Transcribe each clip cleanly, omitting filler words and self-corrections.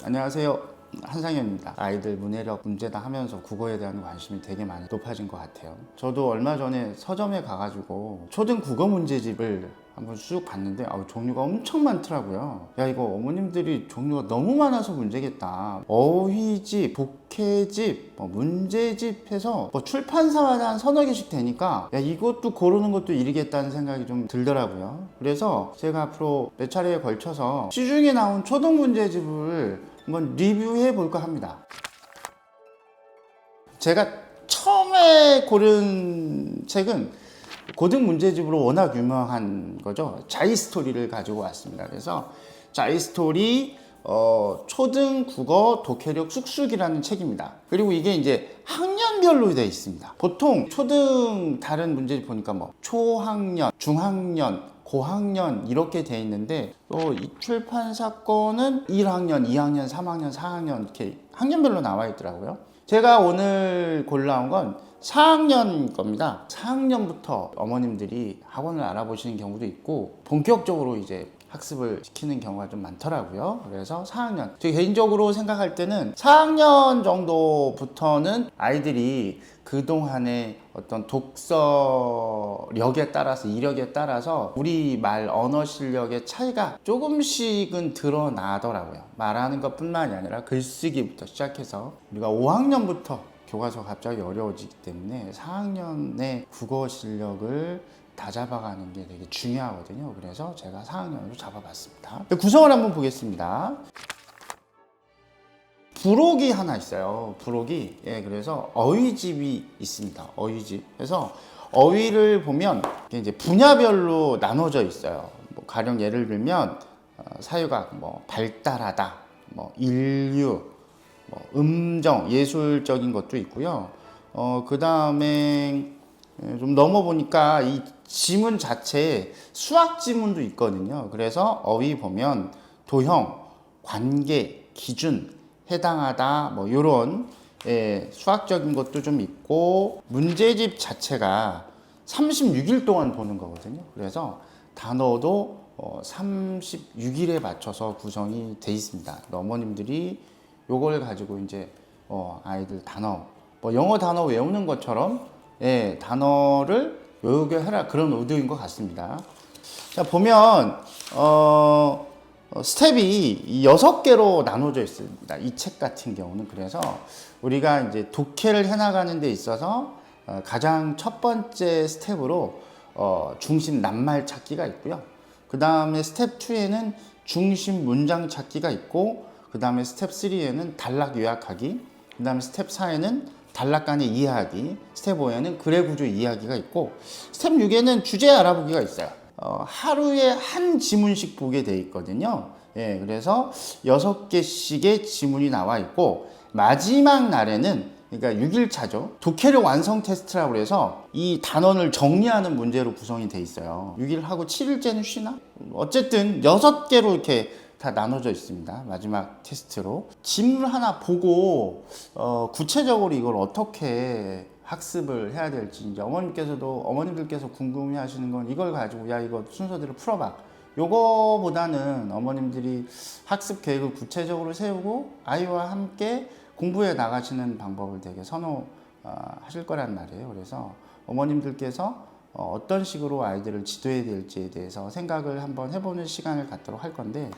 안녕하세요. 한상현입니다. 아이들 문해력 문제다 하면서 국어에 대한 관심이 되게 많이 높아진 것 같아요. 저도 얼마 전에 서점에 가가지고 초등 국어 문제집을 한번 쭉 봤는데 종류가 엄청 많더라고요. 야, 이거 어머님들이 종류가 너무 많아서 문제겠다. 어휘집, 독해집, 문제집 해서 출판사마다 한 서너 개씩 되니까 야, 이것도 고르는 것도 일이겠다는 생각이 좀 들더라고요. 그래서 제가 앞으로 몇 차례에 걸쳐서 시중에 나온 초등 문제집을 한번 리뷰해 볼까 합니다. 제가 처음에 고른 책은 고등 문제집으로 워낙 유명한 거죠. 자이스토리를 가지고 왔습니다. 그래서 자이스토리 초등 국어 독해력 쑥쑥이라는 책입니다. 그리고 이게 이제 학년별로 되어 있습니다. 보통 초등 다른 문제집 보니까 초학년, 중학년, 고학년 이렇게 돼 있는데 또 이 출판사 거는 1학년, 2학년, 3학년, 4학년 이렇게 학년별로 나와 있더라고요. 제가 오늘 골라온 건 4학년 겁니다. 4학년부터 어머님들이 학원을 알아보시는 경우도 있고 본격적으로 이제 학습을 시키는 경우가 좀 많더라고요. 그래서 4학년. 제 개인적으로 생각할 때는 4학년 정도부터는 아이들이 그동안의 어떤 독서력에 따라서, 이력에 따라서 우리말 언어 실력의 차이가 조금씩은 드러나더라고요. 말하는 것 뿐만이 아니라 글쓰기부터 시작해서 우리가 5학년부터 교과서가 갑자기 어려워지기 때문에 4학년의 국어 실력을 다 잡아가는 게 되게 중요하거든요. 그래서 제가 4학년으로 잡아봤습니다. 구성을 한번 보겠습니다. 부록이 하나 있어요. 부록이. 그래서 어휘집이 있습니다. 어휘집. 그래서 어휘를 보면 이제 분야별로 나눠져 있어요. 가령 예를 들면 사유각, 발달하다, 인류, 음정, 예술적인 것도 있고요. 그 다음에 좀 넘어보니까 이 지문 자체에 수학 지문도 있거든요. 그래서 어휘 보면 도형, 관계, 기준, 해당하다 요런 수학적인 것도 좀 있고 문제집 자체가 36일 동안 보는 거거든요. 그래서 단어도 36일에 맞춰서 구성이 돼 있습니다. 어머님들이 요걸 가지고 이제 아이들 단어 영어 단어 외우는 것처럼 단어를 외우게 해라 그런 의도인 것 같습니다. 자, 보면 스텝이 6개로 나눠져 있습니다. 이 책 같은 경우는. 그래서 우리가 이제 독해를 해나가는 데 있어서 가장 첫 번째 스텝으로 중심 낱말 찾기가 있고요. 그 다음에 스텝 2에는 중심 문장 찾기가 있고, 그 다음에 스텝 3에는 단락 요약하기, 그 다음에 스텝 4에는 단락 간의 이해하기, 스텝 5에는 글의 구조 이해하기가 있고, 스텝 6에는 주제 알아보기가 있어요. 하루에 한 지문씩 보게 돼 있거든요. 그래서 6개씩의 지문이 나와 있고, 마지막 날에는, 그러니까 6일차죠. 독해력 완성 테스트라고 해서 이 단원을 정리하는 문제로 구성이 돼 있어요. 6일 하고 7일째는 쉬나? 어쨌든 6개로 이렇게 다 나눠져 있습니다. 마지막 테스트로. 지문 하나 보고, 구체적으로 이걸 어떻게 학습을 해야 될지, 이제 어머님들께서 궁금해 하시는 건 이걸 가지고, 야, 이거 순서대로 풀어봐. 요거보다는 어머님들이 학습 계획을 구체적으로 세우고 아이와 함께 공부해 나가시는 방법을 되게 선호하실 거란 말이에요. 그래서 어머님들께서 어떤 식으로 아이들을 지도해야 될지에 대해서 생각을 한번 해보는 시간을 갖도록 할 건데,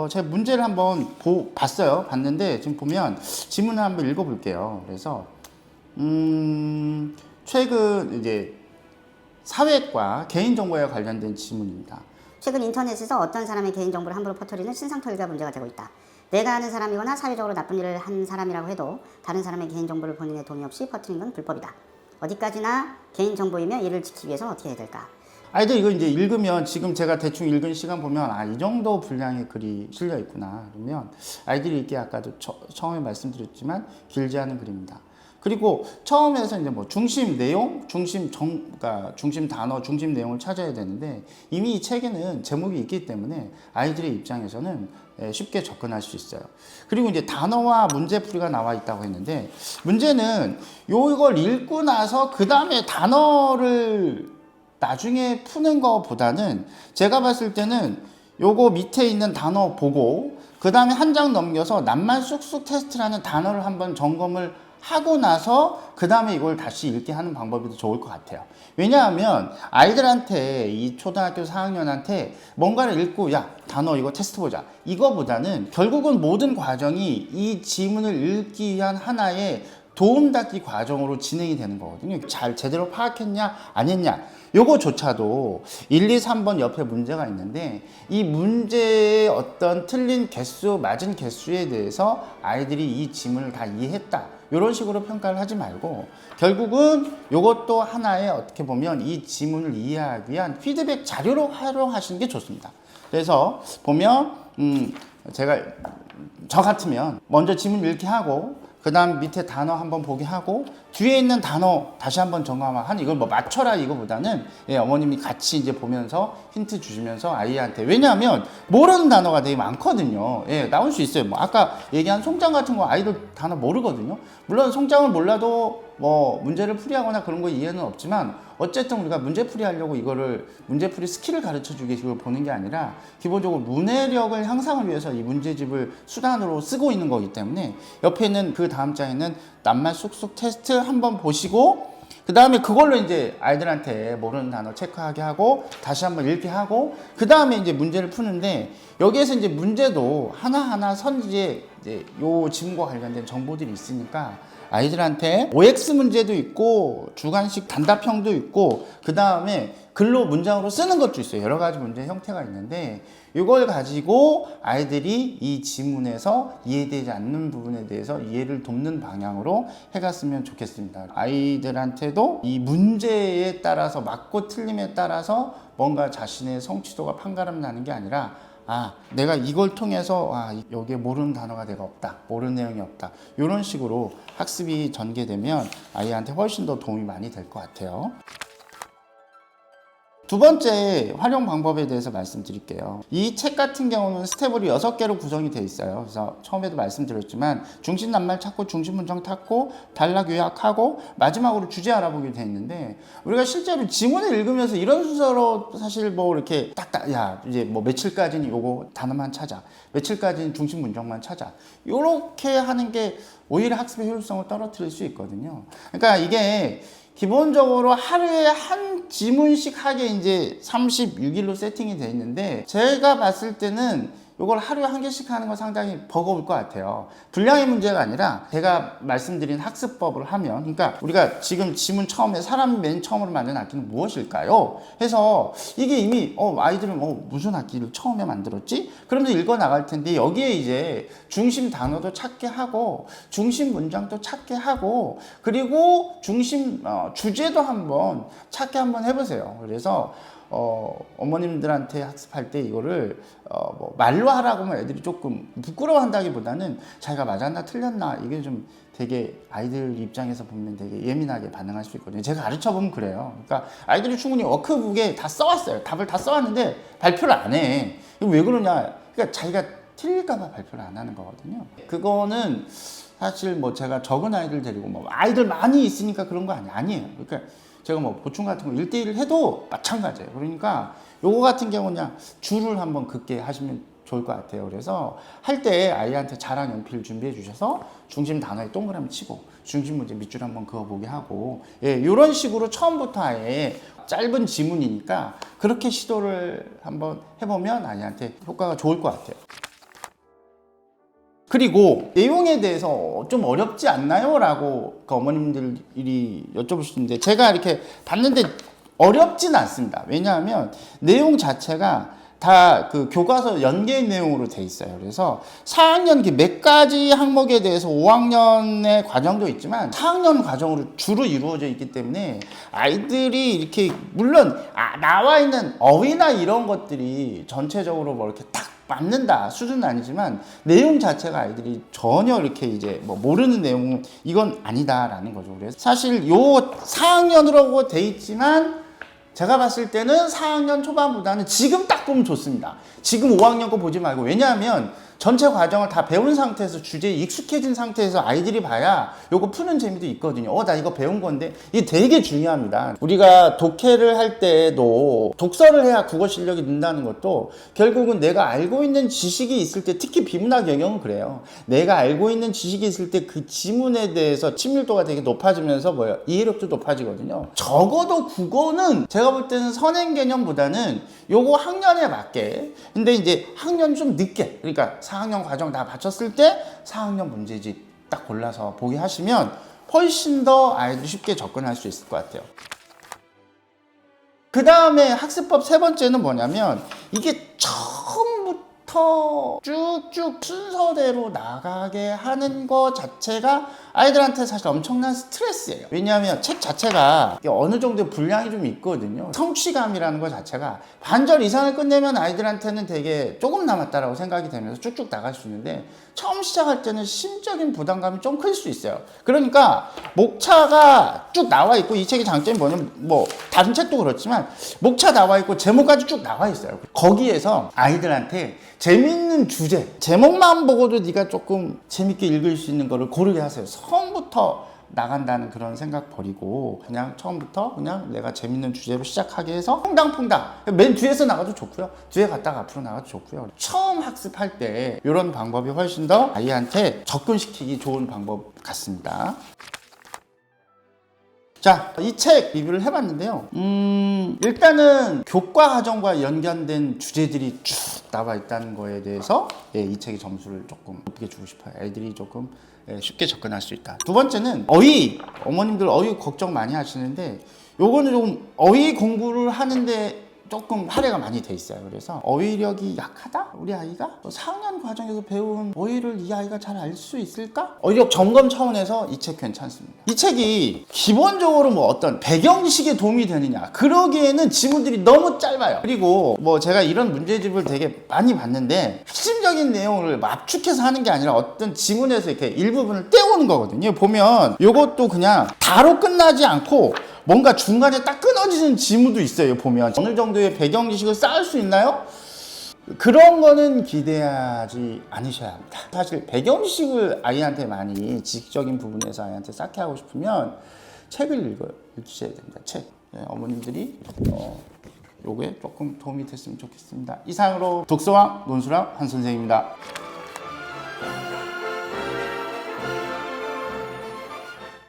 제가 문제를 한번 봤는데 지금 보면 지문을 한번 읽어볼게요. 그래서 최근 이제 사회과 개인정보에 관련된 지문입니다. 최근 인터넷에서 어떤 사람의 개인정보를 함부로 퍼뜨리는 신상털기가 문제가 되고 있다. 내가 아는 사람이거나 사회적으로 나쁜 일을 한 사람이라고 해도 다른 사람의 개인정보를 본인의 동의 없이 퍼뜨리는 건 불법이다. 어디까지나 개인정보이며 이를 지키기 위해서는 어떻게 해야 될까? 아이들 이거 이제 읽으면, 지금 제가 대충 읽은 시간 보면 이 정도 분량의 글이 실려 있구나. 그러면 아이들이 읽기에 아까도 처음에 말씀드렸지만 길지 않은 글입니다. 그리고 처음에서 이제 중심 내용, 그러니까 중심 단어, 중심 내용을 찾아야 되는데, 이미 이 책에는 제목이 있기 때문에 아이들의 입장에서는 쉽게 접근할 수 있어요. 그리고 이제 단어와 문제풀이가 나와 있다고 했는데, 문제는 이걸 읽고 나서 그 다음에 단어를 나중에 푸는 것보다는 제가 봤을 때는 요거 밑에 있는 단어 보고 그 다음에 한 장 넘겨서 낱말 쑥쑥 테스트라는 단어를 한번 점검을 하고 나서 그 다음에 이걸 다시 읽게 하는 방법이 더 좋을 것 같아요. 왜냐하면 아이들한테 이 초등학교 4학년한테 뭔가를 읽고 야 단어 이거 테스트 보자 이거보다는 결국은 모든 과정이 이 지문을 읽기 위한 하나의 도움닫기 과정으로 진행이 되는 거거든요. 잘 제대로 파악했냐 안 했냐 요거조차도 1, 2, 3번 옆에 문제가 있는데 이 문제의 어떤 틀린 개수, 맞은 개수에 대해서 아이들이 이 지문을 다 이해했다 이런 식으로 평가를 하지 말고 결국은 이것도 하나의 어떻게 보면 이 지문을 이해하기 위한 피드백 자료로 활용하시는 게 좋습니다. 그래서 보면 제가 저 같으면 먼저 지문 읽기 하고 그 다음 밑에 단어 한번 보게 하고 뒤에 있는 단어 다시 한번 점검하고 이걸 뭐 맞춰라 이거보다는 어머님이 같이 이제 보면서 힌트 주시면서 아이한테 왜냐하면 모르는 단어가 되게 많거든요. 나올 수 있어요. 뭐 아까 얘기한 송장 같은 거 아이들 단어 모르거든요. 물론 송장을 몰라도 뭐 문제를 풀이하거나 그런 거 이해는 없지만 어쨌든 우리가 문제풀이 하려고 이거를 문제풀이 스킬을 가르쳐 주기 위해서 보는 게 아니라 기본적으로 문해력을 향상을 위해서 이 문제집을 수단으로 쓰고 있는 거기 때문에 옆에 있는 그 다음 장에는 낱말 쑥쑥 테스트 한번 보시고 그 다음에 그걸로 이제 아이들한테 모르는 단어 체크하게 하고 다시 한번 읽게 하고 그 다음에 이제 문제를 푸는데 여기에서 이제 문제도 하나하나 선지에 이제 요 지문과 관련된 정보들이 있으니까 아이들한테 OX 문제도 있고 주관식 단답형도 있고 그 다음에 글로 문장으로 쓰는 것도 있어요. 여러 가지 문제 형태가 있는데 이걸 가지고 아이들이 이 지문에서 이해되지 않는 부분에 대해서 이해를 돕는 방향으로 해갔으면 좋겠습니다. 아이들한테도 이 문제에 따라서 맞고 틀림에 따라서 뭔가 자신의 성취도가 판가름 나는 게 아니라 내가 이걸 통해서 여기에 모르는 단어가 내가 없다, 모르는 내용이 없다 이런 식으로 학습이 전개되면 아이한테 훨씬 더 도움이 많이 될 것 같아요. 두 번째 활용 방법에 대해서 말씀드릴게요. 이 책 같은 경우는 스텝으로 6개로 구성이 되어 있어요. 그래서 처음에도 말씀드렸지만 중심 낱말 찾고 중심 문장 찾고 단락 요약하고 마지막으로 주제 알아보게 되어 있는데 우리가 실제로 지문을 읽으면서 이런 순서로 사실 뭐 이렇게 딱딱 이제 뭐 며칠까지는 요거 단어만 찾아 며칠까지는 중심 문장만 찾아 요렇게 하는 게 오히려 학습의 효율성을 떨어뜨릴 수 있거든요. 그러니까 이게 기본적으로 하루에 한 지문씩 하게 이제 36일로 세팅이 돼 있는데 제가 봤을 때는 이걸 하루에 한 개씩 하는 건 상당히 버거울 것 같아요. 분량의 문제가 아니라 제가 말씀드린 학습법을 하면 그러니까 우리가 지금 지문 처음에 사람 맨 처음으로 만든 악기는 무엇일까요? 해서 이게 이미 아이들은 무슨 악기를 처음에 만들었지? 그러면서 읽어 나갈 텐데 여기에 이제 중심 단어도 찾게 하고 중심 문장도 찾게 하고 그리고 중심 주제도 한번 찾게 한번 해보세요. 그래서 어머님들한테 학습할 때 이거를 뭐 말로 하라고 하면 애들이 조금 부끄러워한다기보다는 자기가 맞았나 틀렸나 이게 좀 되게 아이들 입장에서 보면 되게 예민하게 반응할 수 있거든요. 제가 가르쳐 보면 그래요. 그러니까 아이들이 충분히 워크북에 다 써왔어요. 답을 다 써왔는데 발표를 안 해. 이거 왜 그러냐? 그러니까 자기가 틀릴까봐 발표를 안 하는 거거든요. 그거는 사실 뭐 제가 적은 아이들 데리고 뭐 아이들 많이 있으니까 그런 거 아니에요. 그러니까 제가 뭐 보충 같은 거 1대1 해도 마찬가지예요. 그러니까 요거 같은 경우는 그냥 줄을 한번 긋게 하시면 좋을 것 같아요. 그래서 할 때 아이한테 자랑 연필 준비해 주셔서 중심 단어에 동그라미 치고 중심 문제 밑줄 한번 그어보게 하고 이런 식으로 처음부터 아예 짧은 지문이니까 그렇게 시도를 한번 해보면 아이한테 효과가 좋을 것 같아요. 그리고 내용에 대해서 좀 어렵지 않나요? 라고 그 어머님들이 여쭤보시는데 제가 이렇게 봤는데 어렵진 않습니다. 왜냐하면 내용 자체가 다 그 교과서 연계 내용으로 돼 있어요. 그래서 4학년 몇 가지 항목에 대해서 5학년의 과정도 있지만 4학년 과정으로 주로 이루어져 있기 때문에 아이들이 이렇게 물론 나와 있는 어휘나 이런 것들이 전체적으로 뭐 이렇게 딱 맞는다 수준은 아니지만 내용 자체가 아이들이 전혀 이렇게 이제 뭐 모르는 내용 이건 아니다라는 거죠. 그래서 사실 요 4학년으로 돼 있지만 제가 봤을 때는 4학년 초반보다는 지금 딱 보면 좋습니다. 지금 5학년 거 보지 말고. 왜냐하면 전체 과정을 다 배운 상태에서 주제에 익숙해진 상태에서 아이들이 봐야 요거 푸는 재미도 있거든요. 나 이거 배운 건데 이게 되게 중요합니다. 우리가 독해를 할 때도 독서를 해야 국어 실력이 는다는 것도 결국은 내가 알고 있는 지식이 있을 때, 특히 비문학 영역은 그래요. 내가 알고 있는 지식이 있을 때 그 지문에 대해서 친밀도가 되게 높아지면서 뭐예요? 이해력도 높아지거든요. 적어도 국어는 제가 볼 때는 선행 개념보다는 요거 학년에 맞게, 근데 이제 학년 좀 늦게, 그러니까 4학년 과정 다 마쳤을 때 4학년 문제집 딱 골라서 보게 하시면 훨씬 더 아이들이 쉽게 접근할 수 있을 것 같아요. 그 다음에 학습법 세 번째는 뭐냐면, 이게 처음부터 쭉쭉 순서대로 나가게 하는 것 자체가 아이들한테 사실 엄청난 스트레스예요. 왜냐하면 책 자체가 어느 정도 분량이 좀 있거든요. 성취감이라는 것 자체가 반절 이상을 끝내면 아이들한테는 되게 조금 남았다라고 생각이 되면서 쭉쭉 나갈 수 있는데, 처음 시작할 때는 심적인 부담감이 좀 클 수 있어요. 그러니까 목차가 쭉 나와 있고, 이 책의 장점이 뭐냐면, 뭐 다른 책도 그렇지만 목차 나와 있고 제목까지 쭉 나와 있어요. 거기에서 아이들한테 재밌는 주제, 제목만 보고도 네가 조금 재밌게 읽을 수 있는 거를 고르게 하세요. 처음부터 나간다는 그런 생각 버리고 그냥 처음부터 그냥 내가 재밌는 주제로 시작하게 해서 퐁당퐁당 맨 뒤에서 나가도 좋고요, 뒤에 갔다가 앞으로 나가도 좋고요. 처음 학습할 때 이런 방법이 훨씬 더 아이한테 접근시키기 좋은 방법 같습니다. 자, 이 책 리뷰를 해봤는데요. 일단은 교과 과정과 연관된 주제들이 쭉 나와 있다는 거에 대해서 이 책의 점수를 조금 높게 주고 싶어요. 애들이 조금 쉽게 접근할 수 있다. 두 번째는 어휘. 어머님들 어휘 걱정 많이 하시는데, 요거는 조금 어휘 공부를 하는데 조금 할애가 많이 돼 있어요. 그래서 어휘력이 약하다? 우리 아이가? 4학년 과정에서 배운 어휘를 이 아이가 잘 알 수 있을까? 어휘력 점검 차원에서 이 책 괜찮습니다. 이 책이 기본적으로 뭐 어떤 배경지식에 도움이 되느냐, 그러기에는 지문들이 너무 짧아요. 그리고 뭐 제가 이런 문제집을 되게 많이 봤는데, 핵심적인 내용을 압축해서 하는 게 아니라 어떤 지문에서 이렇게 일부분을 떼오는 거거든요. 보면 요것도 그냥 다로 끝나지 않고 뭔가 중간에 딱 끊어지는 지문도 있어요. 보면 어느 정도의 배경 지식을 쌓을 수 있나요? 그런 거는 기대하지 않으셔야 합니다. 사실 배경 지식을 아이한테 많이 지식적인 부분에서 아이한테 쌓게 하고 싶으면 책을 읽으셔야 됩니다. 책. 어머님들이 요게 조금 도움이 됐으면 좋겠습니다. 이상으로 독서왕 논술왕 한 선생입니다.